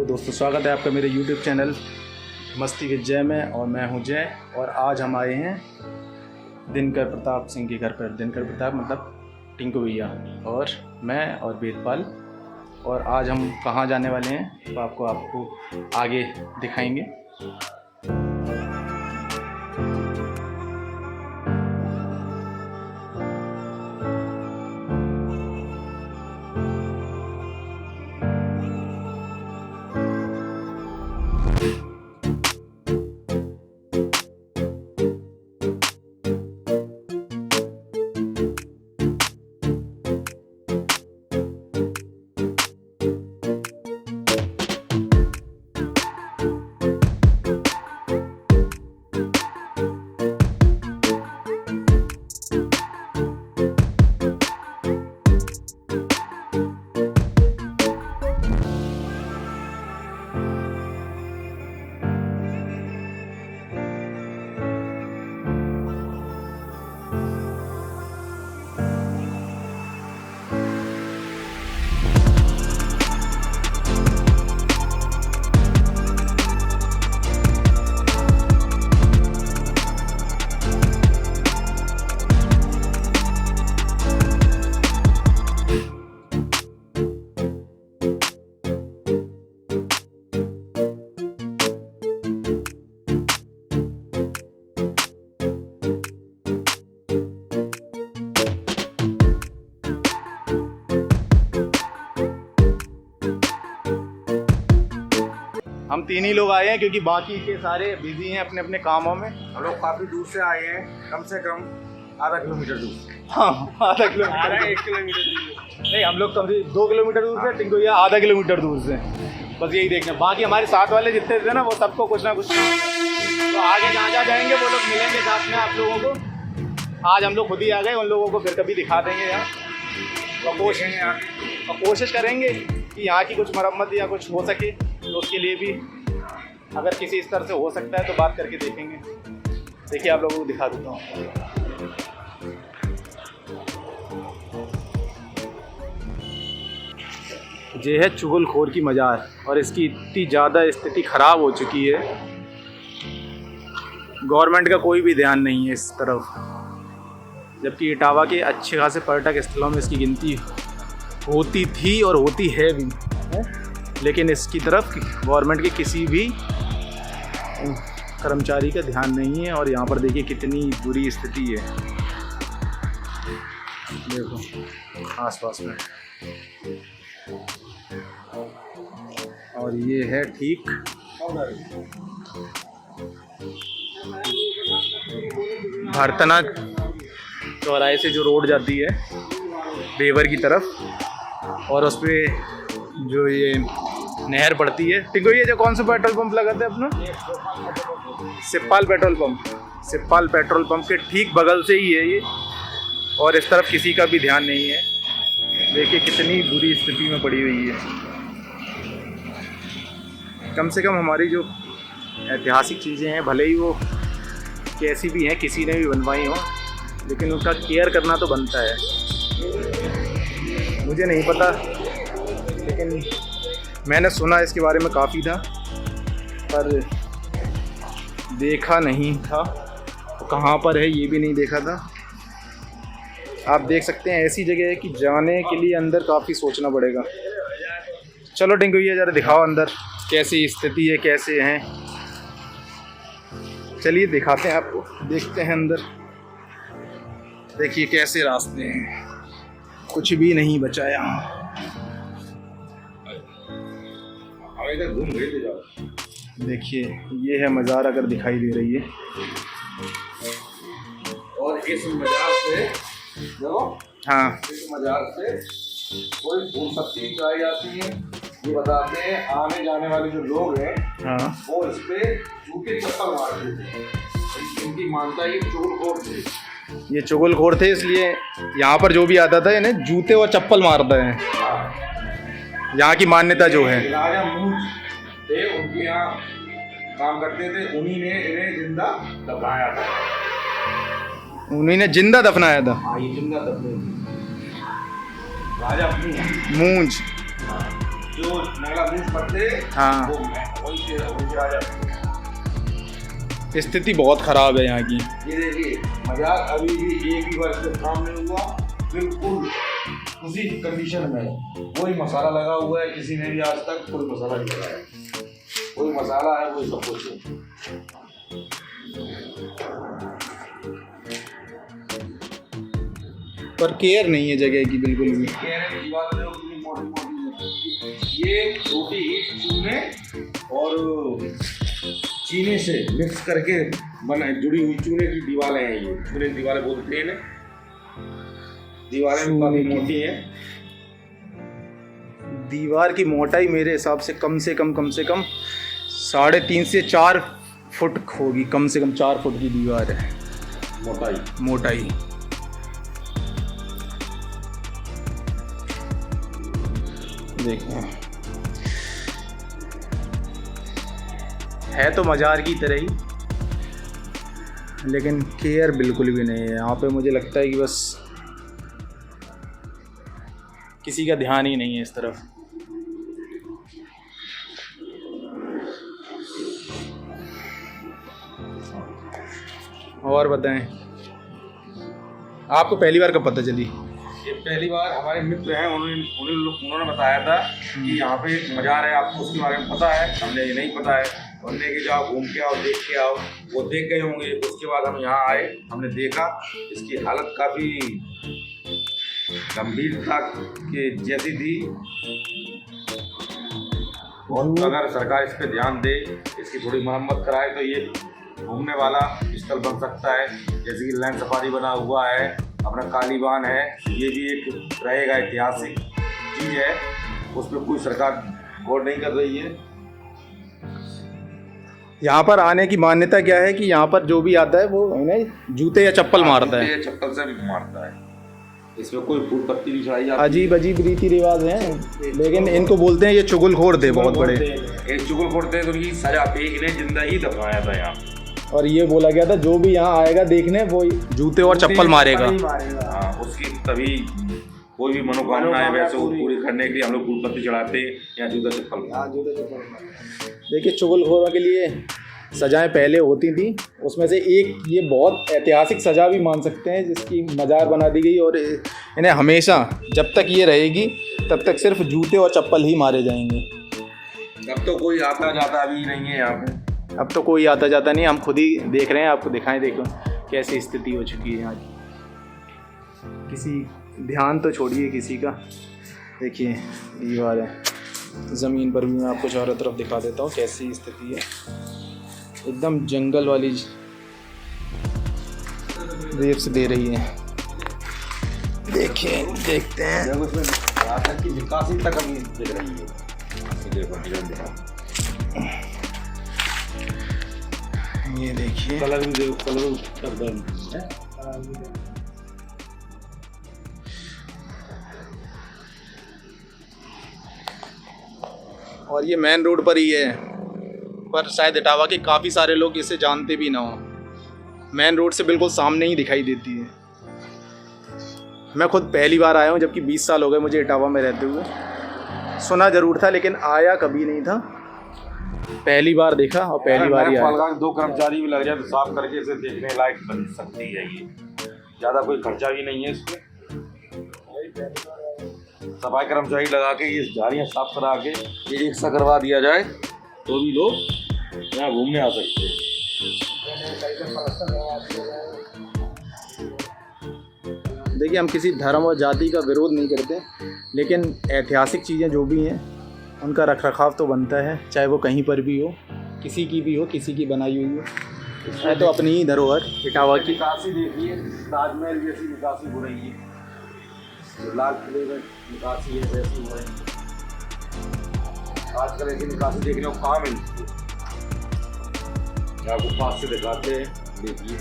Hello दोस्तों, स्वागत है आपका मेरे YouTube चैनल मस्ती विद जय में। और मैं हूं जय और आज हम आए हैं दिनकर प्रताप सिंह के घर पर। दिनकर प्रताप मतलब टिंकू भैया और मैं और वेदपाल। और आज हम कहां जाने वाले हैं तो आपको आगे दिखाएंगे। हम तीन ही लोग आए हैं क्योंकि बाकी के सारे बिजी हैं अपने अपने कामों में। हम लोग काफी दूर से आए हैं, कम से कम आधा किलोमीटर दूर। हाँ, आधा किलोमीटर, 1 किलोमीटर दूर नहीं, हम लोग कम से 2 किलोमीटर दूर से, टिंकू भैया आधा किलोमीटर दूर से। बस यही देखना। बाकी हमारे साथ वाले जितने थे ना, वो सबको कुछ ना कुछ तो आगे जहाँ जाएंगे वो लोग मिलेंगे साथ में आप लोगों को। आज हम लोग खुद ही आ गए, उन लोगों को फिर कभी दिखा देंगे यार। और कोशिश करेंगे कि यहाँ की कुछ मरम्मत या कुछ हो सके तो उसके लिए भी अगर किसी स्तर से हो सकता है तो बात करके देखेंगे। देखिए आप लोगों को दिखा देता हूँ। ये है चुगलखोर की मज़ार और इसकी इतनी ज़्यादा स्थिति ख़राब हो चुकी है, गवर्नमेंट का कोई भी ध्यान नहीं है इस तरफ। जबकि इटावा के अच्छे खासे पर्यटक स्थलों में इसकी गिनती होती थी और होती है भी, लेकिन इसकी तरफ गवर्नमेंट के किसी भी कर्मचारी का ध्यान नहीं है। और यहाँ पर देखिए कितनी बुरी स्थिति है, देखो आसपास में। और ये है ठीक भारतना चौराहे से जो रोड जाती है देवर की तरफ, और उस पर जो ये नहर पड़ती है। टिंकू ये जो कौन सा पेट्रोल पंप लगाते हैं अपना? सिप्पाल पेट्रोल पंप। सिप्पाल पेट्रोल पंप के ठीक बगल से ही है ये, और इस तरफ किसी का भी ध्यान नहीं है। देखिए कितनी बुरी स्थिति में पड़ी हुई है। कम से कम हमारी जो ऐतिहासिक चीज़ें हैं, भले ही वो कैसी भी हैं, किसी ने भी बनवाई हो, लेकिन उनका केयर करना तो बनता है। मुझे नहीं पता, लेकिन मैंने सुना इसके बारे में काफ़ी था, पर देखा नहीं था। कहाँ पर है ये भी नहीं देखा था। आप देख सकते हैं ऐसी जगह है कि जाने के लिए अंदर काफ़ी सोचना पड़ेगा। चलो टिंकू ये ज़रा दिखाओ अंदर कैसी स्थिति है, कैसे हैं। चलिए दिखाते हैं आपको, देखते हैं अंदर। देखिए कैसे रास्ते हैं, कुछ भी नहीं बचा यहाँ। देखिए ये है मज़ार अगर दिखाई दे रही है। और इस मजार से हाँ, इस मजार से कोई फूल पत्ती उगाई जाती है। ये बताते हैं आने जाने वाले जो लोग हैं, हाँ, वो इस पे जूते चप्पल मारते थे। इनकी मानता है ये चुगलखोर थे। ये चुगलखोर थे, इसलिए यहाँ पर जो भी आता था इन्हें जूते और चप्पल मारते हैं। यहाँ की मान्यता जो है। राजा मूंछ थे, उनके यहाँ काम करते थे, उन्हीं ने इन्हें जिंदा दफनाया था। उन्हीं ने जिंदा दफनाया था। ये जिंदा दफने राजा मूंछ। मूंछ जो मंगलापुरुष पत्ते हाँ। वो वही आ जाते हैं। स्थिति बहुत ख़राब है यहाँ की। ये देखिए मजाक अभी भी एक ही बार से काम नहीं हुआ, बिल्कुल उसी कंडीशन में वही मसाला लगा हुआ है। किसी ने भी आज तक कोई मसाला नहीं लगाया, कोई मसाला है वही सब कुछ है। पर केयर नहीं है जगह की बिल्कुल भी। ये रोटी चूने और चीनी से मिक्स करके बना जुड़ी हुई चूने की दीवारें हैं। ये चूने की दीवारें बोलते हैं ना, दीवारें काफी मोटी हैं। दीवार की मोटाई मेरे हिसाब से कम 3.5 से 4 फुट होगी, कम से कम 4 फुट की दीवार है मोटाई। देखिए है तो मज़ार की तरह ही, लेकिन केयर बिल्कुल भी नहीं है यहाँ पे। मुझे लगता है कि बस किसी का ध्यान ही नहीं है इस तरफ। और बताएं, आपको पहली बार कब पता चली? ये पहली बार हमारे मित्र हैं, उन्होंने बताया था कि यहाँ पे एक मज़ार है, आपको उसके बारे में पता है? हमने ये नहीं पता है। उन्होंने कि जाओ घूम के आओ, देख के आओ। वो देख गए होंगे। उसके बाद हम यहाँ आए, हमने देखा इसकी हालत काफ़ी गंभीरता के जैसी थी। और अगर सरकार इस पर ध्यान दे, इसकी थोड़ी मरम्मत कराए तो ये घूमने वाला स्थल बन सकता है। जैसे कि लैंड सफारी बना हुआ है, अपना कालीबान है, ये भी एक रहेगा ऐतिहासिक चीज़ है। उस पर कोई सरकार गौर नहीं कर रही है। यहाँ पर आने की मान्यता क्या है कि यहाँ पर जो भी आता है वो इन्हें जूते या चप्पल मारता है। चप्पल से भी मारता है। इसमें कोई फूल पत्ती नहीं चढ़ाई जाती। अजीब रीति रिवाज हैं, लेकिन इनको बोलते हैं ये चुगलखोर थे बहुत बड़े। ये चुगलखोर थे तो उनकी सजा थी, इन्हें जिंदा ही दफनाया था यहाँ। और ये बोला गया था जो भी यहाँ आएगा देखने वो जूते और चप्पल मारेगा। हाँ, उसकी तभी कोई भी मनोकामना है वैसे वो पूरी करने के लिए हम लोग फूल पत्ती चढ़ाते हैं या जूता चप्पल। देखिए चुगलखोरों के लिए सजाएं पहले होती थी, उसमें से एक ये बहुत ऐतिहासिक सज़ा भी मान सकते हैं जिसकी मज़ार बना दी गई। और इन्हें हमेशा जब तक ये रहेगी तब तक सिर्फ जूते और चप्पल ही मारे जाएंगे। अब तो कोई आता जाता भी नहीं है यहाँ पे। अब तो कोई आता जाता नहीं, हम खुद ही देख रहे हैं। आपको दिखाएं, देखो कैसी स्थिति हो चुकी है यहाँ की। किसी ध्यान तो छोड़िए किसी का। देखिए दीवार है, ज़मीन पर भी मैं आपको चारों तरफ दिखा देता हूँ कैसी स्थिति है। एकदम जंगल वाली वेव्स दे रही है। देखिए देखते हैं रात की निकासी तक अभी दिख रही है। ये देखिए कलर भी देखो, कलर है। और ये मेन रोड पर ही है, पर शायद इटावा के काफ़ी सारे लोग इसे जानते भी ना हो। मेन रोड से बिल्कुल सामने ही दिखाई देती है। मैं खुद पहली बार आया हूँ, जबकि 20 साल हो गए मुझे इटावा में रहते हुए। सुना ज़रूर था लेकिन आया कभी नहीं था। पहली बार देखा और पहली बार ही आया। 2 कर्मचारी भी लग जाए तो साफ करके इसे देखने लायक बन सकती है। ये ज़्यादा कोई खर्चा भी नहीं है इसमें। सफाई कर्मचारी लगा के ये झाड़ियाँ साफ करा के ये रिक्शा करवा दिया जाए तो भी लोग यहाँ घूमने आ सकते हैं। देखिए हम किसी धर्म और जाति का विरोध नहीं करते, लेकिन ऐतिहासिक चीज़ें जो भी हैं उनका रखरखाव तो बनता है, चाहे वो कहीं पर भी हो, किसी की भी हो, किसी की बनाई हुई हो। है तो अपनी ही धरोहर इटावा की। निकासी देखिए, ताजमहल जैसी निकासी हो रही है, जो लाल किले में निकासी है वैसी हो रही है। आजकल ऐसी निकासी देखने को कहाँ मिलती है? आपको पास से दिखाते हैं, देखिए।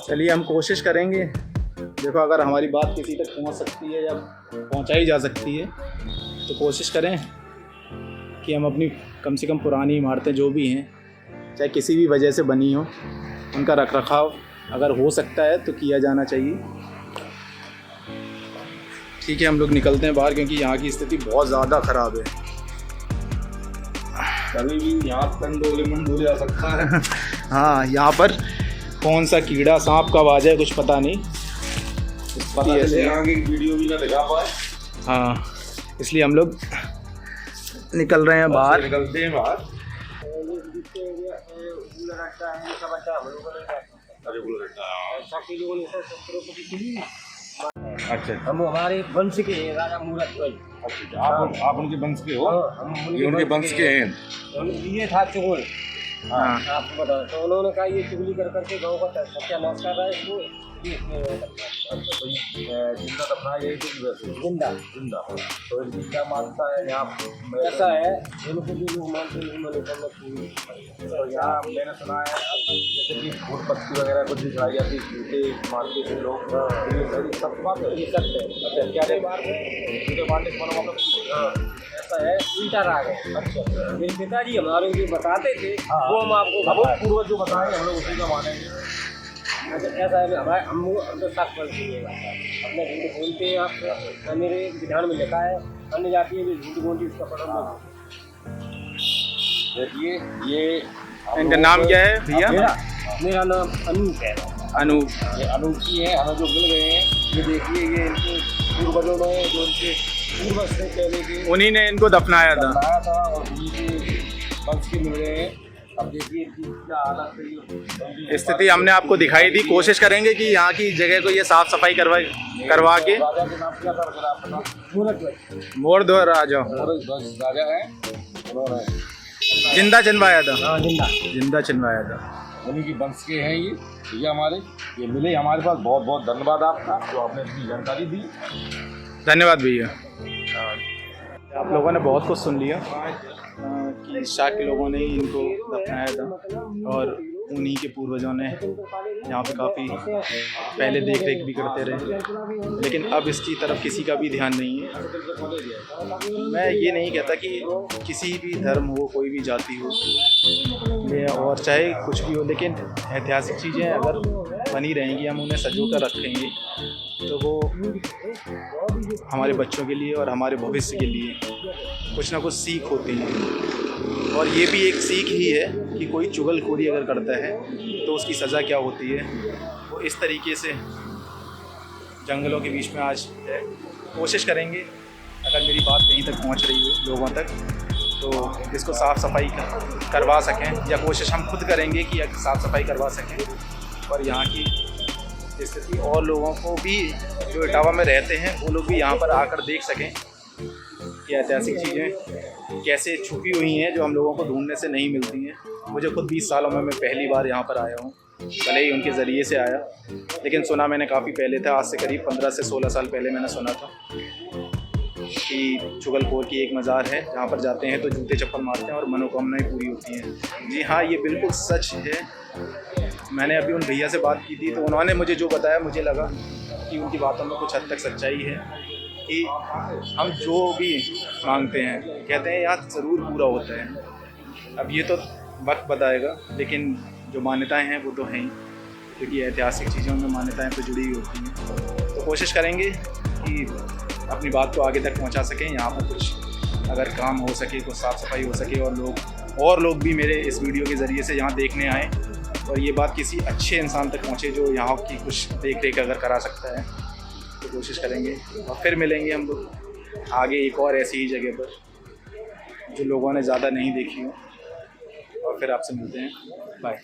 चलिए हम कोशिश करेंगे, देखो अगर हमारी बात किसी तक पहुंच सकती है या पहुंचाई जा सकती है तो कोशिश करें कि हम अपनी कम से कम पुरानी इमारतें जो भी हैं, चाहे किसी भी वजह से बनी हो, उनका रखरखाव अगर हो सकता है तो किया जाना चाहिए। ठीक है, हम लोग निकलते हैं बाहर क्योंकि यहाँ की स्थिति बहुत ज़्यादा ख़राब है। कभी भी यहाँ कंडोलेमेंट हो जा सकता है। हाँ, यहाँ पर कौन सा कीड़ा सांप कब आ जाए कुछ पता नहीं। पता चले आगे वीडियो भी ना दिखा पाए। हाँ, इसलिए हम लोग निकल रहे हैं बाहर। निकलते हैं बाहर। अच्छा, हम हमारे वंश के हैं, राजा मूरत भाई। अच्छा, आप उनके वंश के हो? हम ये उनके वंश के हैं। ये था चुगल। हाँ, आपको बताओ, तो उन्होंने कहा ये चुगली कर करके गाँव का सत्यानाश कर रहा है इसको। जिंदा दफना यही जिंदा तो इनकी क्या मानता है यहाँ? ऐसा है, इनको भी लोग मानते हैं मनोकामना पूरी। तो यहाँ मैंने सुना है जैसे कि फूट पत्ती वगैरह कुछ दिखाई जाती है, जूते मारते थे लोग। ये सारी सब बात है? ये सत्य है। अच्छा, क्या नहीं मारते? जूते मारने की मनोकामना। ऐसा है, उल्टा राग है। अच्छा, मेरे पिताजी हमारे जो बताते थे वो हम आपको अब पूर्वज जो बताएंगे हम लोग उसी का मानेंगे। ऐसा है, हमारे हम तो सात वर्षीय है। अपने झूठ बोलते हैं आप, मेरे विधान में लिखा है अन्य जाति है जो झूठ बोलती है उसका पकड़। देखिए, ये इनका नाम क्या है भैया? मेरा नाम अनूप है। अनूप। ये अनूप जी हैं, हमें जो मिल गए हैं। ये देखिए, ये इनके पूर्वजों ने जो इनके पूर्वज से पहले के उन्हीं ने इनको दफनाया था। बनाया था और उन्हीं के वंश के मिल गए हैं। अब देखिए इनकी क्या हालत है। स्थिति हमने आपको दिखाई दी। कोशिश करेंगे कि यहाँ की जगह को ये साफ सफाई करवा के राजा के नाम क्या था अगर आप बता? मोड़ दो राजा राजा है, उन्होंने जिंदा चनवाया था। हाँ, जिंदा। जिंदा चनवाया था। उन्हीं की वंश के हैं ये हमारे, ये मिले हमारे पास। बहुत बहुत धन्यवाद आपका जो आपने इतनी जानकारी दी। धन्यवाद भैया। आप लोगों ने बहुत कुछ सुन लिया कि शाक के लोगों ने ही इनको दफनाया था और उन्हीं के पूर्वजों ने यहाँ पे काफ़ी पहले देख रेख भी करते रहे, लेकिन अब इसकी तरफ किसी का भी ध्यान नहीं है। मैं ये नहीं कहता कि किसी भी धर्म हो, कोई भी जाति हो और चाहे कुछ भी हो, लेकिन ऐतिहासिक चीज़ें अगर बनी रहेंगी, हम उन्हें सजो कर रखेंगे तो वो हमारे बच्चों के लिए और हमारे भविष्य के लिए कुछ ना कुछ सीख होती है। और ये भी एक सीख ही है कि कोई चुगलखोरी अगर करता है तो उसकी सज़ा क्या होती है। वो इस तरीके से जंगलों के बीच में आज है। कोशिश करेंगे अगर मेरी बात कहीं तक पहुंच रही हो लोगों तक तो इसको साफ़ सफाई करवा सकें, या कोशिश हम खुद करेंगे कि साफ़ सफाई करवा सकें और यहाँ की स्थिति और लोगों को भी जो इटावा में रहते हैं वो लोग भी यहाँ पर आकर देख सकें कि ऐतिहासिक चीज़ें कैसे छुपी हुई हैं जो हम लोगों को ढूंढने से नहीं मिलती हैं। मुझे खुद 20 सालों में मैं पहली बार यहाँ पर आया हूँ, भले ही उनके ज़रिए से आया, लेकिन सुना मैंने काफ़ी पहले था। आज से करीब 15 से 16 साल पहले मैंने सुना था कि चुगलखोर की एक मज़ार है जहाँ पर जाते हैं तो जूते चप्पल मारते हैं और मनोकामनाएं पूरी होती हैं। जी हाँ, ये बिल्कुल सच है। मैंने अभी उन भैया से बात की थी तो उन्होंने मुझे जो बताया, मुझे लगा कि उनकी बातों में कुछ हद तक सच्चाई है कि हम जो भी मांगते हैं कहते हैं यहाँ ज़रूर पूरा होता है। अब ये तो वक्त बताएगा, लेकिन जो मान्यताएं हैं वो तो हैं ही, क्योंकि ऐतिहासिक चीज़ों में मान्यताएं तो जुड़ी हुई होती हैं। तो कोशिश करेंगे कि अपनी बात को आगे तक पहुंचा सकें। यहाँ पर कुछ अगर काम हो सके, कुछ साफ़ सफाई हो सके और लोग भी मेरे इस वीडियो के ज़रिए से यहाँ देखने आएँ और ये बात किसी अच्छे इंसान तक पहुँचे जो यहाँ की कुछ देख रेख अगर करा सकता है तो कोशिश करेंगे। और फिर मिलेंगे हम लोग आगे एक और ऐसी ही जगह पर जो लोगों ने ज़्यादा नहीं देखी हो, और फिर आपसे मिलते हैं। बाय।